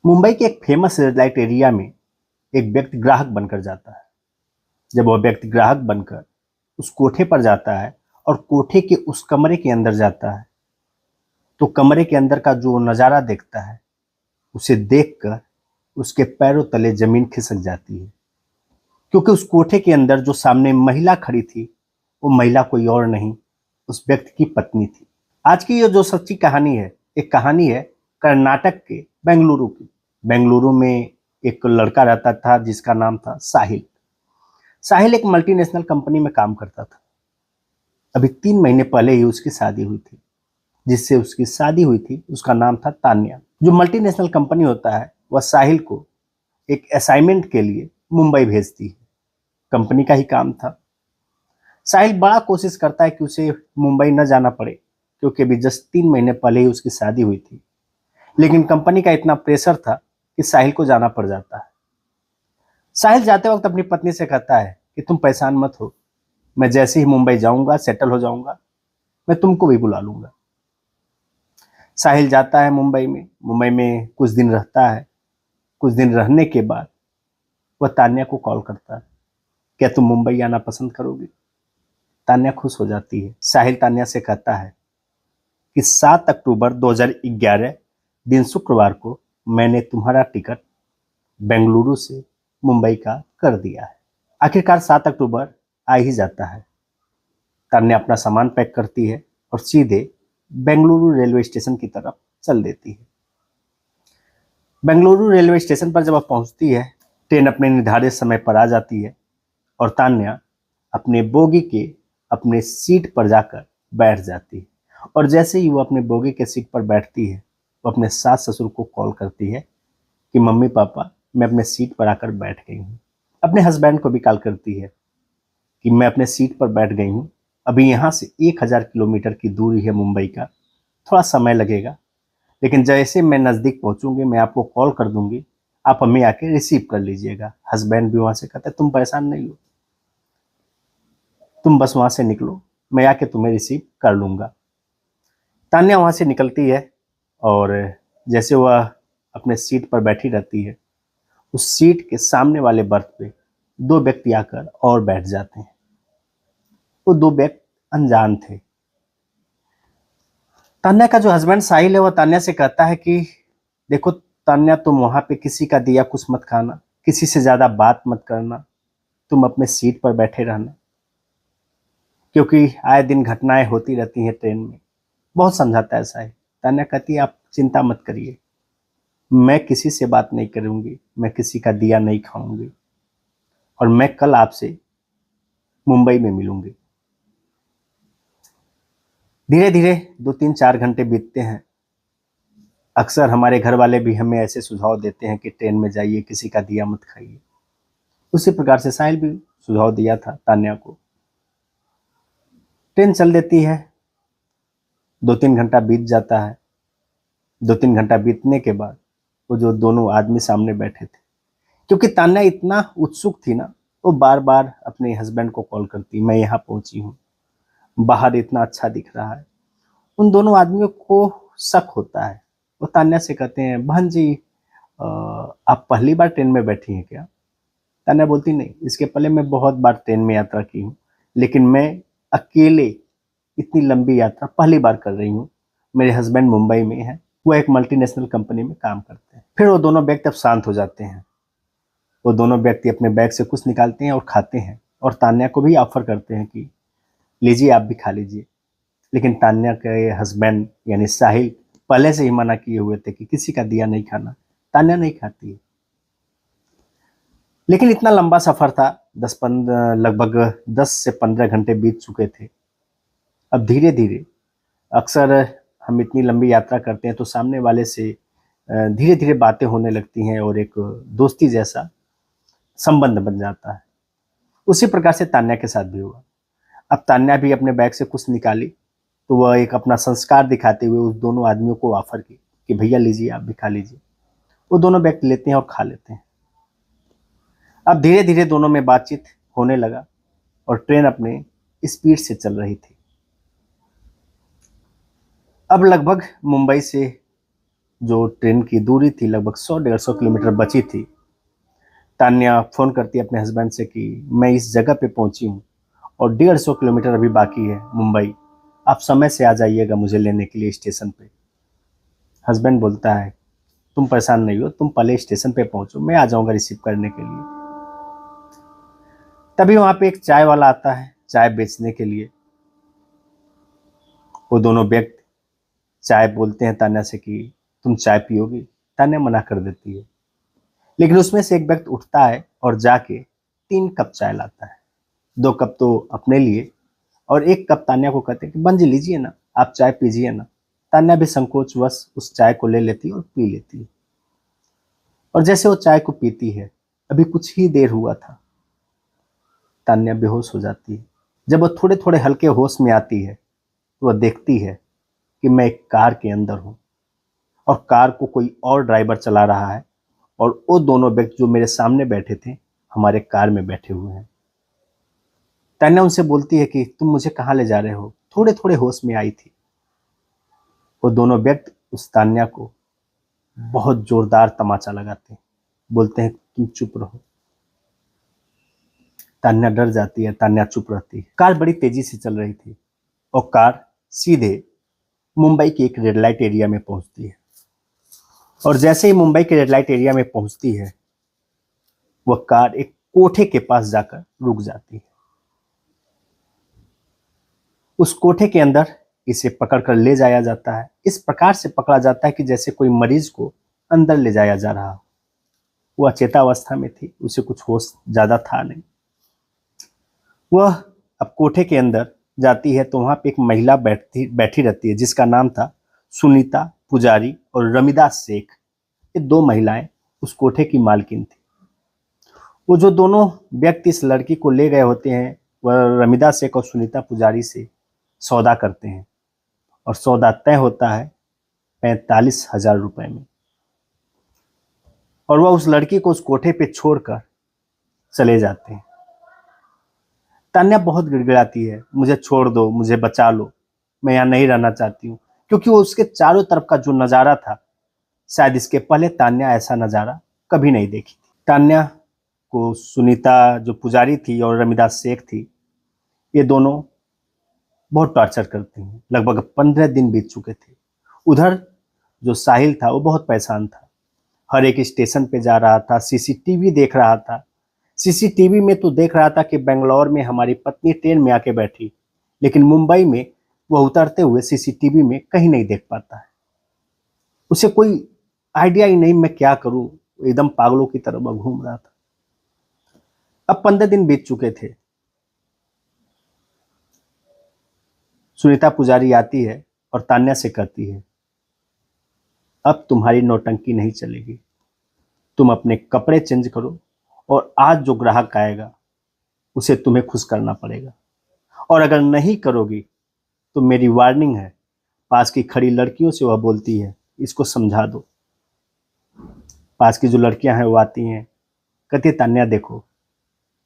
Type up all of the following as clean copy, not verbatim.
मुंबई के एक famous red light area में एक व्यक्ति ग्राहक बनकर जाता है। जब वह व्यक्ति ग्राहक बनकर उस कोठे पर जाता है और कोठे के उस कमरे के अंदर जाता है, तो कमरे के अंदर का जो नज़ारा देखता है, उसे देखकर उसके पैरों तले जमीन खिसक जाती है। क्योंकि उस कोठे के अंदर जो सामने महिला खड़ी थी, वो महिला कोई और नहीं, उस व्यक्ति की पत्नी थी। आज की ये जो सच्ची कहानी है, एक कहानी है कर्नाटक के बेंगलुरु की। बेंगलुरु में एक लड़का रहता था जिसका नाम था साहिल। साहिल एक मल्टीनेशनल कंपनी में काम करता था। अभी 3 महीने पहले ही उसकी शादी हुई थी। जिससे उसकी शादी हुई थी उसका नाम था तान्या। जो मल्टीनेशनल कंपनी होता है वह साहिल को एक असाइनमेंट के लिए मुंबई भेजती है। कंपनी का ही काम था। साहिल बड़ा कोशिश करता है कि उसे मुंबई न जाना पड़े, क्योंकि अभी जस्ट 3 महीने पहले ही उसकी शादी हुई थी। लेकिन कंपनी का इतना प्रेशर था कि साहिल को जाना पड़ जाता है। साहिल जाते वक्त अपनी पत्नी से कहता है कि तुम परेशान मत हो, मैं जैसे ही मुंबई जाऊंगा, सेटल हो जाऊंगा, मैं तुमको भी बुला लूंगा। साहिल जाता है मुंबई में कुछ दिन रहता है। कुछ दिन रहने के बाद वह तान्या को कॉल करता है, क्या तुम मुंबई आना पसंद करोगी? तान्या खुश हो जाती है। साहिल तान्या से कहता है कि 7 अक्टूबर 2011 दिन शुक्रवार को मैंने तुम्हारा टिकट बेंगलुरु से मुंबई का कर दिया है। आखिरकार 7 अक्टूबर आ ही जाता है। तान्या अपना सामान पैक करती है और सीधे बेंगलुरु रेलवे स्टेशन की तरफ चल देती है। बेंगलुरु रेलवे स्टेशन पर जब वह पहुंचती है, ट्रेन अपने निर्धारित समय पर आ जाती है और तान्या अपने बोगी के अपने सीट पर जाकर बैठ जाती है। और जैसे ही वो अपने बोगी के सीट पर बैठती है, वो अपने सास ससुर को कॉल करती है कि मम्मी पापा, मैं अपने सीट पर आकर बैठ गई हूँ। अपने हस्बैंड को भी कॉल करती है कि मैं अपने सीट पर बैठ गई हूँ, अभी यहाँ से 1000 किलोमीटर की दूरी है मुंबई का, थोड़ा समय लगेगा, लेकिन जैसे मैं नज़दीक पहुँचूंगी मैं आपको कॉल कर दूंगी, आप हमें आके रिसीव कर लीजिएगा। हस्बैंड भी वहाँ से कहता है तुम परेशान नहीं हो, तुम बस वहाँ से निकलो, मैं आके तुम्हें रिसीव कर लूँगा। तान्या वहाँ से निकलती है और जैसे वह अपने सीट पर बैठी रहती है, उस सीट के सामने वाले बर्थ पे 2 व्यक्ति आकर और बैठ जाते हैं। वो 2 व्यक्ति अनजान थे। तान्या का जो हस्बैंड साहिल है वह तान्या से कहता है कि देखो तान्या, तुम वहां पे किसी का दिया कुछ मत खाना, किसी से ज्यादा बात मत करना, तुम अपने सीट पर बैठे रहना, क्योंकि आए दिन घटनाएं होती रहती हैं ट्रेन में। बहुत समझाता है साहिल। तान्या कहती है आप चिंता मत करिए, मैं किसी से बात नहीं करूंगी, मैं किसी का दिया नहीं खाऊंगी, और मैं कल आपसे मुंबई में मिलूंगी। धीरे धीरे 2 3 4 घंटे बीतते हैं। अक्सर हमारे घर वाले भी हमें ऐसे सुझाव देते हैं कि ट्रेन में जाइए, किसी का दिया मत खाइए। उसी प्रकार से साहिल भी सुझाव दिया था तान्या को। ट्रेन चल देती है। 2 3 घंटा बीत जाता है। 2 3 घंटा बीतने के बाद वो जो दोनों आदमी सामने बैठे थे, क्योंकि तान्या इतना उत्सुक थी ना, वो बार बार अपने हस्बैंड को कॉल करती, मैं यहाँ पहुंची हूँ, बाहर इतना अच्छा दिख रहा है। उन दोनों आदमियों को शक होता है। वो तान्या से कहते हैं बहन जी, आप पहली बार ट्रेन में बैठी हैं क्या? तान्या बोलती नहीं, इसके पहले मैं बहुत बार ट्रेन में यात्रा की हूँ, लेकिन मैं अकेले इतनी लंबी यात्रा पहली बार कर रही हूँ। मेरे हस्बैंड मुंबई में है, वो एक मल्टीनेशनल कंपनी में काम करते हैं। फिर वो दोनों व्यक्ति अब शांत हो जाते हैं। वो दोनों व्यक्ति अपने बैग से कुछ निकालते हैं और खाते हैं, और तान्या को भी ऑफर करते हैं कि लीजिए आप भी खा लीजिए। लेकिन तान्या के हस्बैंड यानी साहिल पहले से ही मना किए हुए थे कि किसी का दिया नहीं खाना। तान्या नहीं खाती है। लेकिन इतना लंबा सफर था, 10 15 लगभग 10 से 15 घंटे बीत चुके थे। अब धीरे धीरे, अक्सर हम इतनी लंबी यात्रा करते हैं तो सामने वाले से धीरे धीरे बातें होने लगती हैं और एक दोस्ती जैसा संबंध बन जाता है। उसी प्रकार से तान्या के साथ भी हुआ। अब तान्या भी अपने बैग से कुछ निकाली, तो वह एक अपना संस्कार दिखाते हुए उस दोनों आदमियों को ऑफर की कि भैया लीजिए आप भी खा लीजिए। वो दोनों व्यक्ति लेते हैं और खा लेते हैं। अब धीरे धीरे दोनों में बातचीत होने लगा और ट्रेन अपने स्पीड से चल रही थी। अब लगभग मुंबई से जो ट्रेन की दूरी थी लगभग 100-150 किलोमीटर बची थी, तान्या फ़ोन करती है अपने हस्बैंड से कि मैं इस जगह पे पहुंची हूँ और 150 किलोमीटर अभी बाकी है मुंबई, आप समय से आ जाइएगा मुझे लेने के लिए स्टेशन पे। हस्बैंड बोलता है तुम परेशान नहीं हो, तुम पहले स्टेशन पे पहुंचो, मैं आ जाऊंगा रिसीव करने के लिए। तभी वहां पे एक चाय वाला आता है चाय बेचने के लिए। वो दोनों व्यक्ति चाय बोलते हैं तान्या से कि तुम चाय पियोगी। तान्या मना कर देती है, लेकिन उसमें से एक व्यक्ति उठता है और जाके 3 कप चाय लाता है। 2 कप तो अपने लिए और 1 कप तान्या को कहते हैं कि बंजी लीजिए ना, आप चाय पीजिए ना। तान्या भी संकोचवश उस चाय को ले लेती है और पी लेती है। और जैसे वो चाय को पीती है, अभी कुछ ही देर हुआ था, तान्या बेहोश हो जाती है। जब वो थोड़े थोड़े हल्के होश में आती है तो वह देखती है कि मैं एक कार के अंदर हूं और कार को कोई और ड्राइवर चला रहा है और वो दोनों व्यक्ति जो मेरे सामने बैठे थे हमारे कार में बैठे हुए हैं। तान्या उनसे बोलती है कि तुम मुझे कहाँ ले जा रहे हो, थोड़े थोड़े होश में आई थी। वो दोनों व्यक्ति उस तान्या को बहुत जोरदार तमाचा लगाते हैं, बोलते हैं तुम चुप रहो। तान्या डर जाती है, तान्या चुप रहती है। कार बड़ी तेजी से चल रही थी और कार सीधे मुंबई के एक रेड लाइट एरिया में पहुंचती है। और जैसे ही मुंबई के रेड लाइट एरिया में पहुंचती है, वह कार एक कोठे के पास जाकर रुक जाती है। उस कोठे के अंदर इसे पकड़कर ले जाया जाता है। इस प्रकार से पकड़ा जाता है कि जैसे कोई मरीज को अंदर ले जाया जा रहा हो। वह अचेतावस्था में थी, उसे कुछ होश ज्यादा था नहीं। वह अब कोठे के अंदर जाती है तो वहां पे एक महिला बैठी रहती है जिसका नाम था सुनीता पुजारी और रमिदास शेख। ये 2 महिलाएं उस कोठे की मालकिन थी। वो जो दोनों व्यक्ति इस लड़की को ले गए होते हैं, वह रमिदास शेख और सुनीता पुजारी से सौदा करते हैं और सौदा तय होता है 45,000 रुपए में। और वह उस लड़की को उस कोठे पे छोड़कर चले जाते हैं। तान्या बहुत गिड़गिड़ाती है, मुझे छोड़ दो, मुझे बचा लो, मैं यहाँ नहीं रहना चाहती हूँ। क्योंकि वो उसके चारों तरफ का जो नज़ारा था, शायद इसके पहले तान्या ऐसा नज़ारा कभी नहीं देखी थी। तान्या को सुनीता जो पुजारी थी और रमिदास शेख थी, ये दोनों बहुत टॉर्चर करती हैं। लगभग 15 दिन बीत चुके थे। उधर जो साहिल था वो बहुत परेशान था, हर एक स्टेशन पे जा रहा था, सीसीटीवी देख रहा था। सीसीटीवी में तो देख रहा था कि बेंगलोर में हमारी पत्नी ट्रेन में आके बैठी, लेकिन मुंबई में वह उतरते हुए सीसीटीवी में कहीं नहीं देख पाता है। उसे कोई आइडिया ही नहीं मैं क्या करूं, एकदम पागलों की तरह वह घूम रहा था। अब 15 दिन बीत चुके थे। सुनीता पुजारी आती है और तान्या से कहती है अब तुम्हारी नौटंकी नहीं चलेगी, तुम अपने कपड़े चेंज करो और आज जो ग्राहक आएगा उसे तुम्हें खुश करना पड़ेगा, और अगर नहीं करोगी तो मेरी वार्निंग है। पास की खड़ी लड़कियों से वह बोलती है इसको समझा दो। पास की जो लड़कियां हैं वो आती हैं, कहती है तान्या देखो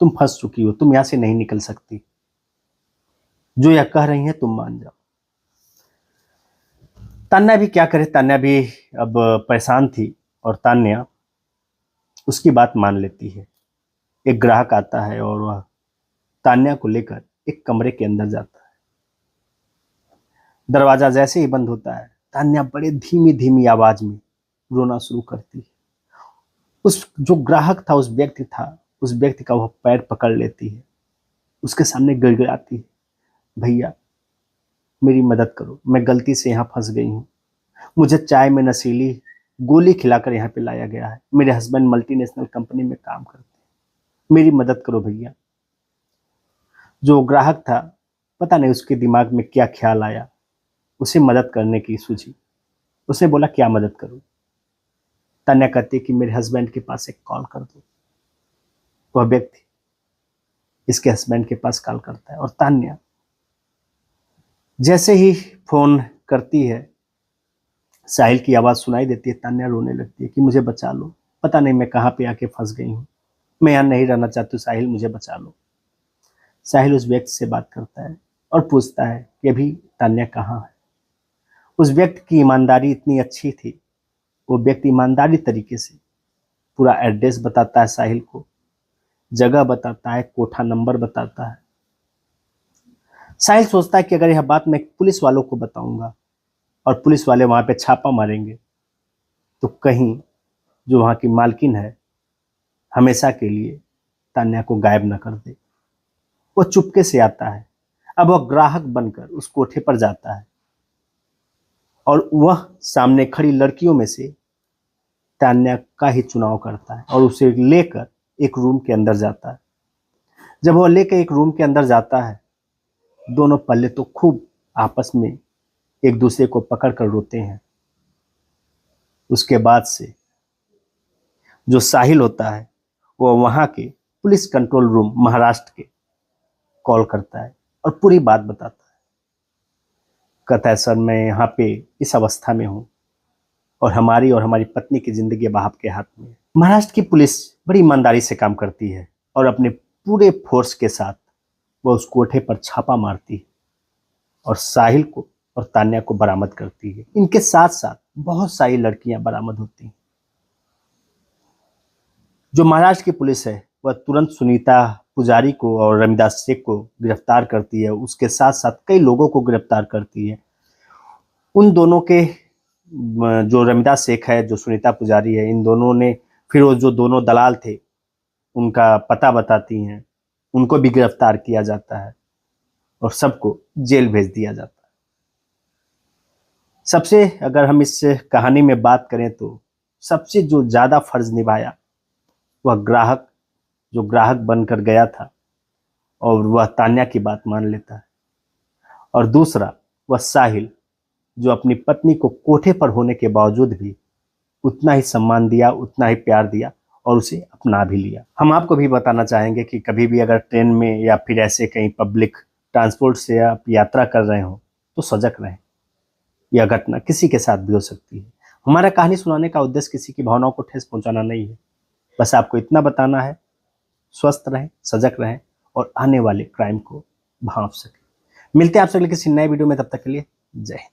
तुम फंस चुकी हो, तुम यहां से नहीं निकल सकती, जो यह कह रही हैं तुम मान जाओ। तान्या भी क्या करे, तान्या भी अब परेशान थी और तान्या उसकी बात मान लेती है। एक ग्राहक आता है और वह तान्या को लेकर एक कमरे के अंदर जाता है। दरवाजा जैसे ही बंद होता है, तान्या बड़े धीमी धीमी आवाज में रोना शुरू करती है। उस जो ग्राहक था, उस व्यक्ति का वह पैर पकड़ लेती है, उसके सामने गिड़गिड़ाती है, भैया मेरी मदद करो, मैं गलती से यहाँ फंस गई हूँ, मुझे चाय में नशीली गोली खिलाकर यहाँ पे लाया गया है, मेरे हस्बैंड मल्टीनेशनल कंपनी में काम करते हैं, मेरी मदद करो भैया। जो ग्राहक था, पता नहीं उसके दिमाग में क्या ख्याल आया, उसे मदद करने की सूझी। उसने बोला क्या मदद करूं। तान्या कहती है कि मेरे हस्बैंड के पास एक कॉल कर दो। वह व्यक्ति इसके हस्बैंड के पास कॉल करता है और तान्या जैसे ही फोन करती है, साहिल की आवाज सुनाई देती है। तान्या रोने लगती है कि मुझे बचा लो, पता नहीं मैं कहाँ पे आके फंस गई हूँ, मैं यहाँ नहीं रहना चाहती हूँ, साहिल मुझे बचा लो। साहिल उस व्यक्ति से बात करता है और पूछता है कि अभी तान्या कहाँ है। उस व्यक्ति की ईमानदारी इतनी अच्छी थी वो व्यक्ति ईमानदारी तरीके से पूरा एड्रेस बताता है साहिल को, जगह बताता है, कोठा नंबर बताता है। साहिल सोचता है कि अगर यह बात मैं पुलिस वालों को बताऊंगा और पुलिस वाले वहां पे छापा मारेंगे तो कहीं जो वहां की मालकिन है हमेशा के लिए तान्या को गायब न कर दे। वो चुपके से आता है। अब वह ग्राहक बनकर उस कोठे पर जाता है और वह सामने खड़ी लड़कियों में से तान्या का ही चुनाव करता है और उसे लेकर एक रूम के अंदर जाता है। जब वह लेकर एक रूम के अंदर जाता है, दोनों पल्ले तो खूब आपस में एक दूसरे को पकड़ कर रोते हैं। उसके बाद से जो साहिल होता है वो वहां के पुलिस कंट्रोल रूम महाराष्ट्र के कॉल करता है और पूरी बात बताता है। कहता है, सर मैं यहाँ पे इस अवस्था में हूँ और हमारी पत्नी की जिंदगी अब आपके हाथ में है। महाराष्ट्र की पुलिस बड़ी ईमानदारी से काम करती है और अपने पूरे फोर्स के साथ वह उस कोठे पर छापा मारती है और साहिल को और तान्या को बरामद करती है। इनके साथ साथ बहुत सारी लड़कियां बरामद होती हैं। जो महाराष्ट्र की पुलिस है वह तुरंत सुनीता पुजारी को और रमिदास शेख को गिरफ्तार करती है। उसके साथ साथ कई लोगों को गिरफ्तार करती है। उन दोनों के जो रमिदास शेख है, जो सुनीता पुजारी है, इन दोनों ने फिर वो जो दोनों दलाल थे उनका पता बताती हैं। उनको भी गिरफ्तार किया जाता है और सबको जेल भेज दिया जाता है। सबसे अगर हम इस कहानी में बात करें तो सबसे जो ज्यादा फर्ज निभाया वह ग्राहक, जो ग्राहक बनकर गया था और वह तान्या की बात मान लेता है, और दूसरा वह साहिल जो अपनी पत्नी को कोठे पर होने के बावजूद भी उतना ही सम्मान दिया, उतना ही प्यार दिया और उसे अपना भी लिया। हम आपको भी बताना चाहेंगे कि कभी भी अगर ट्रेन में या फिर ऐसे कहीं पब्लिक ट्रांसपोर्ट से आप यात्रा कर रहे हो तो सजग रहें। यह घटना किसी के साथ भी हो सकती है। हमारा कहानी सुनाने का उद्देश्य किसी की भावनाओं को ठेस पहुंचाना नहीं है, बस आपको इतना बताना है, स्वस्थ रहें, सजग रहें और आने वाले क्राइम को भांप सकें। मिलते हैं आपसे अगले किसी नए वीडियो में, तब तक के लिए जय हिंद।